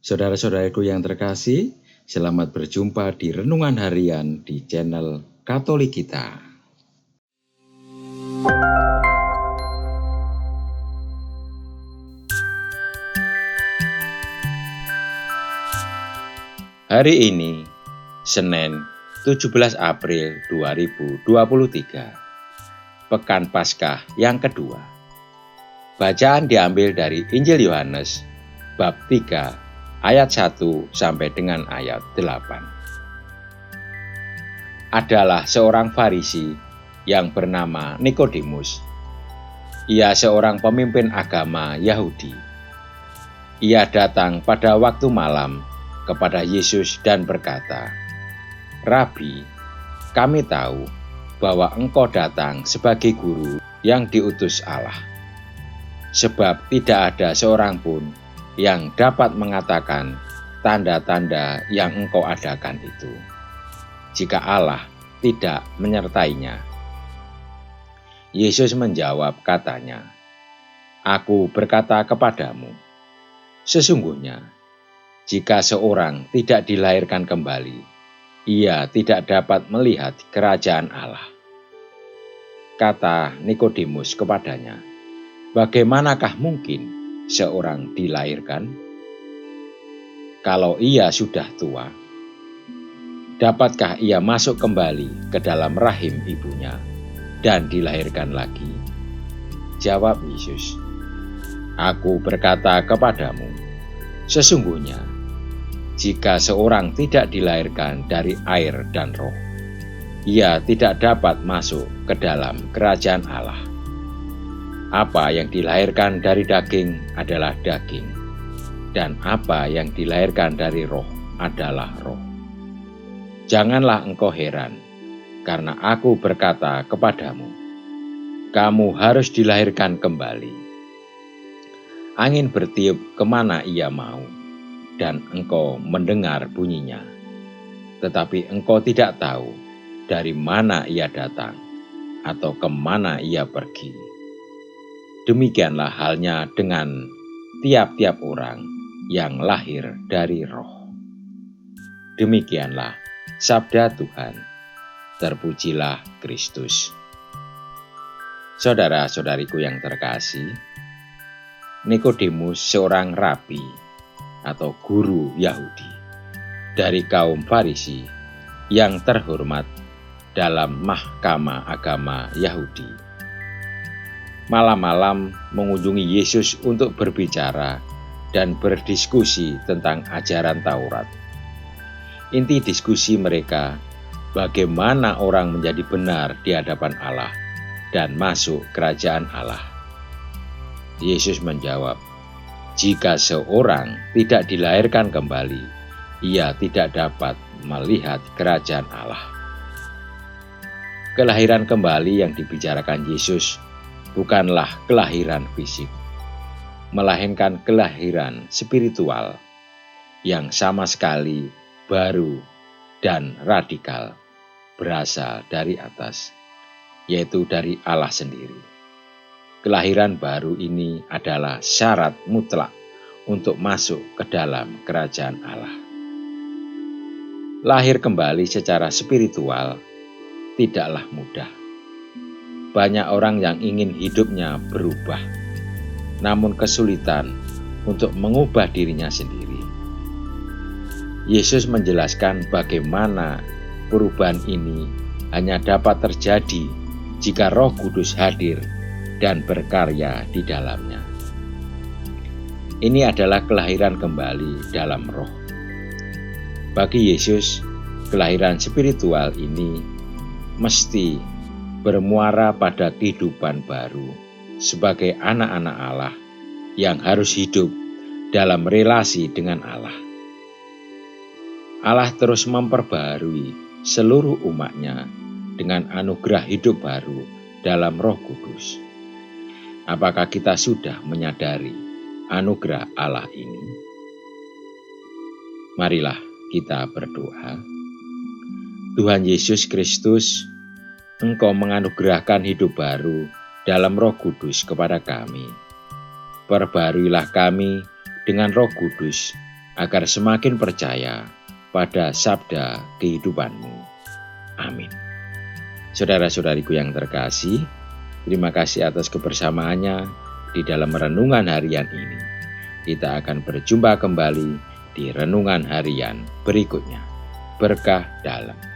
Saudara-saudaraku yang terkasih, selamat berjumpa di Renungan Harian di channel Katolik kita. Hari ini, Senin 17 April 2023, Pekan Paskah yang kedua. Bacaan diambil dari Injil Yohanes, bab 3, ayat 1 sampai dengan ayat 8. Adalah seorang Farisi yang bernama Nikodemus. Ia seorang pemimpin agama Yahudi. Ia datang pada waktu malam kepada Yesus dan berkata, "Rabi, kami tahu bahwa Engkau datang sebagai guru yang diutus Allah. Sebab tidak ada seorang pun yang dapat mengatakan tanda-tanda yang Engkau adakan itu, jika Allah tidak menyertainya." Yesus menjawab katanya, "Aku berkata kepadamu, sesungguhnya jika seorang tidak dilahirkan kembali, ia tidak dapat melihat kerajaan Allah." Kata Nikodemus kepadanya, "Bagaimanakah mungkin seorang dilahirkan kalau ia sudah tua? Dapatkah ia masuk kembali ke dalam rahim ibunya dan dilahirkan lagi?" Jawab Yesus, "Aku berkata kepadamu, sesungguhnya jika seorang tidak dilahirkan dari air dan roh, ia tidak dapat masuk ke dalam kerajaan Allah. Apa yang dilahirkan dari daging adalah daging, dan apa yang dilahirkan dari roh adalah roh. Janganlah engkau heran, karena aku berkata kepadamu, kamu harus dilahirkan kembali. Angin bertiup kemana ia mau, dan engkau mendengar bunyinya, tetapi engkau tidak tahu dari mana ia datang atau kemana ia pergi. Demikianlah halnya dengan tiap-tiap orang yang lahir dari roh." Demikianlah sabda Tuhan. Terpujilah Kristus. Saudara-saudariku yang terkasih, Nikodemus seorang rabi atau guru Yahudi dari kaum Farisi yang terhormat dalam mahkamah agama Yahudi. Malam-malam mengunjungi Yesus untuk berbicara dan berdiskusi tentang ajaran Taurat. Inti diskusi mereka, bagaimana orang menjadi benar di hadapan Allah dan masuk kerajaan Allah. Yesus menjawab, "Jika seorang tidak dilahirkan kembali, ia tidak dapat melihat kerajaan Allah." Kelahiran kembali yang dibicarakan Yesus bukanlah kelahiran fisik, melainkan kelahiran spiritual yang sama sekali baru dan radikal, berasal dari atas, yaitu dari Allah sendiri. Kelahiran baru ini adalah syarat mutlak untuk masuk ke dalam kerajaan Allah. Lahir kembali secara spiritual tidaklah mudah. Banyak orang yang ingin hidupnya berubah, namun kesulitan untuk mengubah dirinya sendiri. Yesus menjelaskan bagaimana perubahan ini hanya dapat terjadi jika Roh Kudus hadir dan berkarya di dalamnya. Ini adalah kelahiran kembali dalam roh. Bagi Yesus, kelahiran spiritual ini mesti bermuara pada kehidupan baru sebagai anak-anak Allah yang harus hidup dalam relasi dengan Allah. Allah terus memperbarui seluruh umatnya dengan anugerah hidup baru dalam Roh Kudus. Apakah kita sudah menyadari anugerah Allah ini? Marilah kita berdoa. Tuhan Yesus Kristus, Engkau menganugerahkan hidup baru dalam Roh Kudus kepada kami. Perbaruilah kami dengan Roh Kudus, agar semakin percaya pada sabda kehidupan-Mu. Amin. Saudara-saudariku yang terkasih, terima kasih atas kebersamaannya di dalam renungan harian ini. Kita akan berjumpa kembali di renungan harian berikutnya. Berkah dalam.